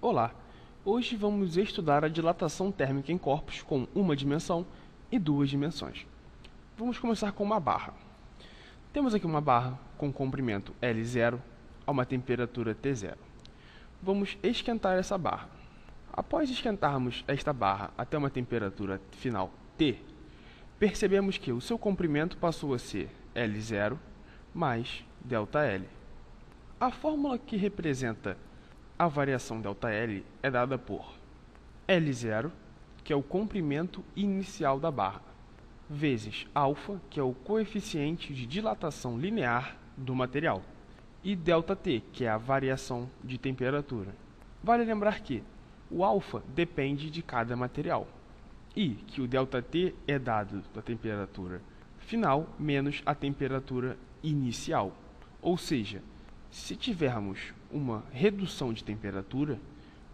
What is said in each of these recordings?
Olá! Hoje vamos estudar a dilatação térmica em corpos com uma dimensão e duas dimensões. Vamos começar com uma barra. Temos aqui uma barra com comprimento L0 a uma temperatura T0. Vamos esquentar essa barra. Após esquentarmos esta barra até uma temperatura final T, percebemos que o seu comprimento passou a ser L0 mais ΔL. A fórmula que representa a variação ΔL é dada por L0, que é o comprimento inicial da barra, vezes α, que é o coeficiente de dilatação linear do material, e ΔT, que é a variação de temperatura. Vale lembrar que o α depende de cada material, e que o ΔT é dado da temperatura final menos a temperatura inicial. Ou seja, se tivermos uma redução de temperatura,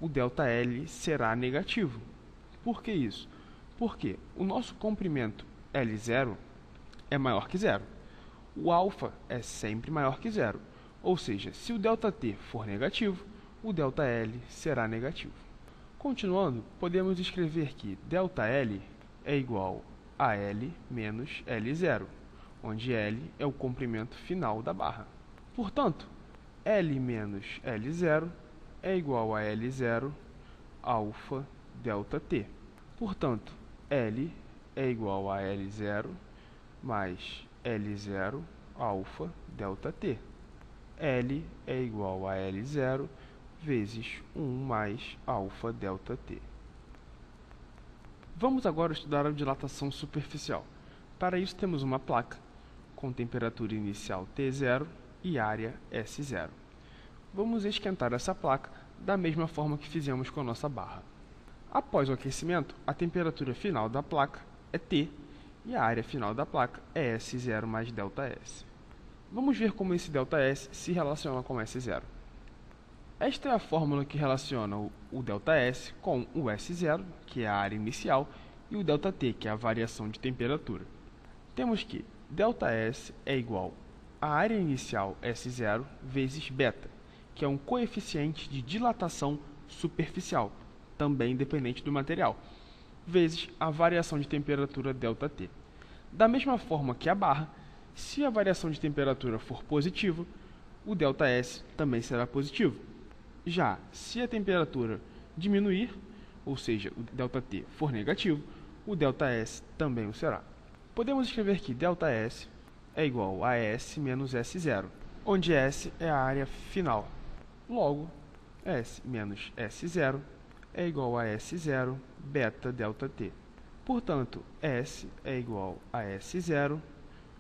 o ΔL será negativo. Por que isso? Porque o nosso comprimento L0 é maior que zero. O α é sempre maior que zero. Ou seja, se o ΔT for negativo, o ΔL será negativo. Continuando, podemos escrever que ΔL é igual a L menos L0, onde L é o comprimento final da barra. Portanto, L menos L0 é igual a L0 alfa ΔT. Portanto, L é igual a L0 mais L0 alfa ΔT. L é igual a L0 vezes 1 mais alfa ΔT. Vamos agora estudar a dilatação superficial. Para isso, temos uma placa com temperatura inicial T0 e área S0. Vamos esquentar essa placa da mesma forma que fizemos com a nossa barra. Após o aquecimento, a temperatura final da placa é T e a área final da placa é S0 mais ΔS. Vamos ver como esse ΔS se relaciona com S0. Esta é a fórmula que relaciona o ΔS com o S0, que é a área inicial, e o ΔT, que é a variação de temperatura. Temos que ΔS é igual a área inicial S0 vezes beta, que é um coeficiente de dilatação superficial, também dependente do material, vezes a variação de temperatura ΔT. Da mesma forma que a barra, se a variação de temperatura for positiva, o ΔS também será positivo. Já se a temperatura diminuir, ou seja, o ΔT for negativo, o ΔS também o será. Podemos escrever que ΔS é igual a S menos S0, onde S é a área final. Logo, S menos S0 é igual a S0 beta ΔT. Portanto, S é igual a S0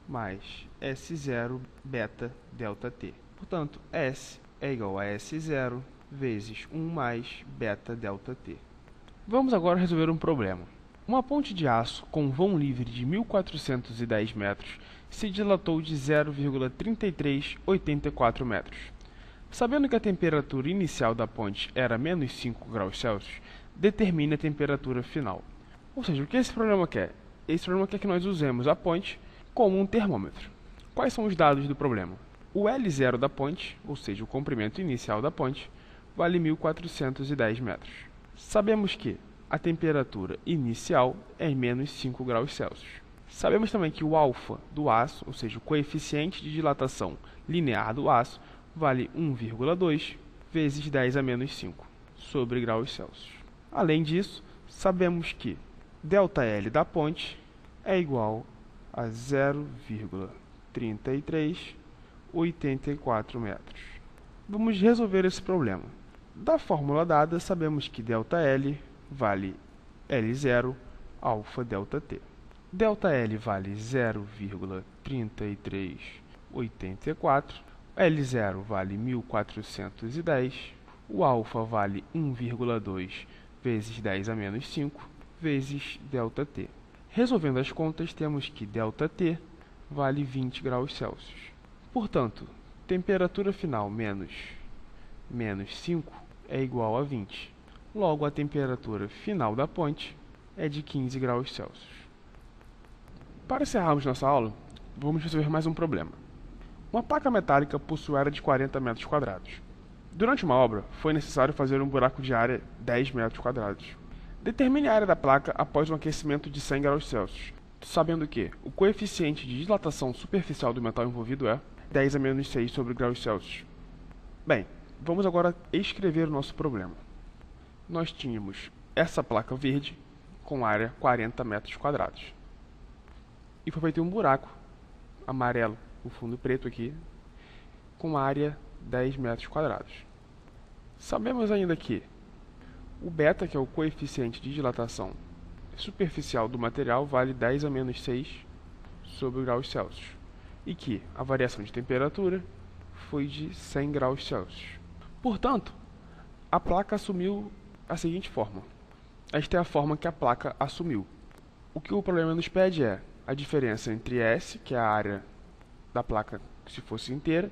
mais S0 beta ΔT. Portanto, S é igual a S0 vezes 1 mais beta ΔT. Vamos agora resolver um problema. Uma ponte de aço com vão livre de 1.410 metros se dilatou de 0,3384 metros. Sabendo que a temperatura inicial da ponte era menos 5 graus Celsius, determine a temperatura final. Ou seja, o que esse problema quer? Esse problema quer que nós usemos a ponte como um termômetro. Quais são os dados do problema? O L0 da ponte, ou seja, o comprimento inicial da ponte, vale 1.410 metros. Sabemos que a temperatura inicial é menos 5 graus Celsius. Sabemos também que o alfa do aço, ou seja, o coeficiente de dilatação linear do aço, vale 1,2 vezes 10 a menos 5 sobre graus Celsius. Além disso, sabemos que ΔL da ponte é igual a 0,3384 metros. Vamos resolver esse problema. Da fórmula dada, sabemos que ΔL vale L0 alfa ΔT. ΔL vale 0,3384, L0 vale 1.410, o alfa vale 1,2 vezes 10 a menos 5 vezes ΔT. Resolvendo as contas, temos que ΔT vale 20 graus Celsius. Portanto, temperatura final menos 5 é igual a 20. Logo, a temperatura final da ponte é de 15 graus Celsius. Para encerrarmos nossa aula, vamos resolver mais um problema. Uma placa metálica possui área de 40 metros quadrados. Durante uma obra, foi necessário fazer um buraco de área 10 metros quadrados. Determine a área da placa após um aquecimento de 100 graus Celsius, sabendo que o coeficiente de dilatação superficial do metal envolvido é 10 a menos 6 sobre graus Celsius. Bem, vamos agora escrever o nosso problema. Nós tínhamos essa placa verde com área 40 metros quadrados. E foi feito um buraco amarelo, o fundo preto aqui, com área 10 metros quadrados. Sabemos ainda que o beta, que é o coeficiente de dilatação superficial do material, vale 10 a menos 6 sobre graus Celsius. E que a variação de temperatura foi de 100 graus Celsius. Portanto, a placa assumiu a seguinte forma. Esta é a forma que a placa assumiu. O que o problema nos pede é a diferença entre S, que é a área da placa se fosse inteira,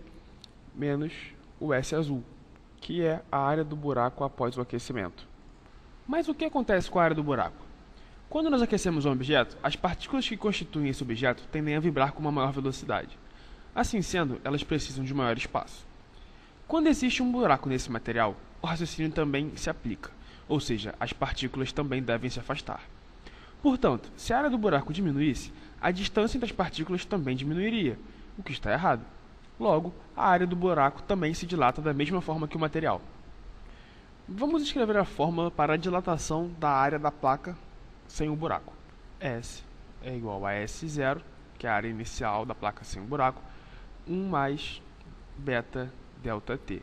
menos o S azul, que é a área do buraco após o aquecimento. Mas o que acontece com a área do buraco? Quando nós aquecemos um objeto, as partículas que constituem esse objeto tendem a vibrar com uma maior velocidade. Assim sendo, elas precisam de maior espaço. Quando existe um buraco nesse material, o raciocínio também se aplica, ou seja, as partículas também devem se afastar. Portanto, se a área do buraco diminuísse, a distância entre as partículas também diminuiria, o que está errado. Logo, a área do buraco também se dilata da mesma forma que o material. Vamos escrever a fórmula para a dilatação da área da placa sem o buraco. S é igual a S0, que é a área inicial da placa sem o buraco, 1 mais beta delta T.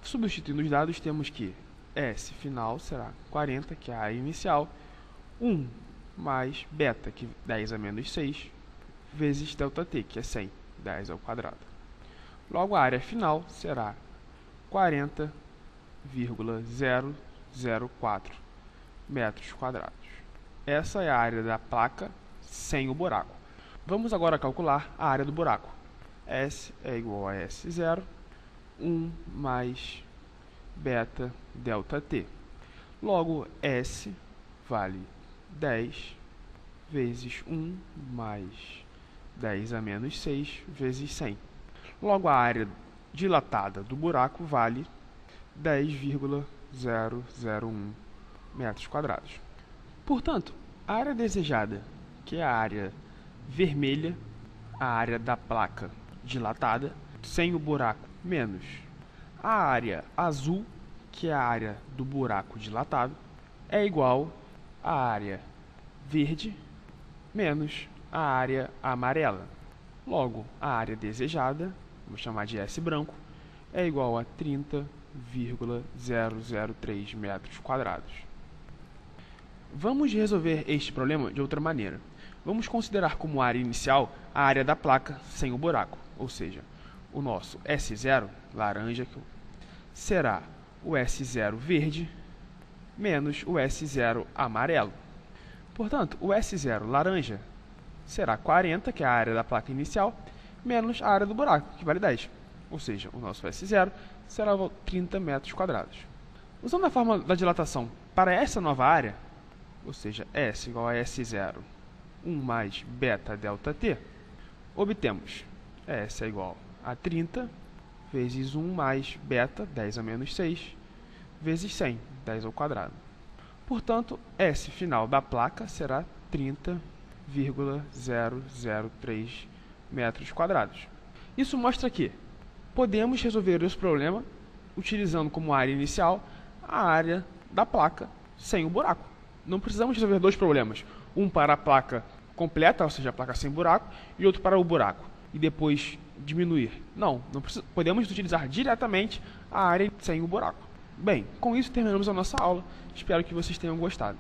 Substituindo os dados, temos que S final será 40, que é a área inicial, 1 mais beta, que é 10 a menos 6, vezes delta T, que é 100, 10 ao quadrado. Logo, a área final será 40,004 metros quadrados. Essa é a área da placa sem o buraco. Vamos agora calcular a área do buraco. S é igual a S0, 1 mais beta delta T. Logo, S vale 10 vezes 1 mais 10 a menos 6 vezes 100. Logo, a área dilatada do buraco vale 10,001 metros quadrados. Portanto, a área desejada, que é a área vermelha, a área da placa dilatada, sem o buraco, menos a área azul, que é a área do buraco dilatado, é igual à área verde menos a área amarela. Logo, a área desejada, vamos chamar de S branco, é igual a 30,003 metros quadrados. Vamos resolver este problema de outra maneira. Vamos considerar como área inicial a área da placa sem o buraco, ou seja, o nosso S0, laranja, será o S0 verde menos o S0 amarelo. Portanto, o S0 laranja será 40, que é a área da placa inicial, menos a área do buraco, que vale 10. Ou seja, o nosso S0 será 30 metros quadrados. Usando a fórmula da dilatação para essa nova área, ou seja, S igual a S0, 1 mais beta delta T, obtemos S é igual a 30 vezes 1 mais beta, 10 a menos 6, vezes 100, 10 ao quadrado. Portanto, S final da placa será 30,003 metros quadrados. Isso mostra que podemos resolver esse problema utilizando como área inicial a área da placa sem o buraco. Não precisamos resolver dois problemas, um para a placa completa, ou seja, a placa sem buraco, e outro para o buraco, e depois diminuir. Não podemos utilizar diretamente a área sem o buraco. Bem, com isso terminamos a nossa aula. Espero que vocês tenham gostado.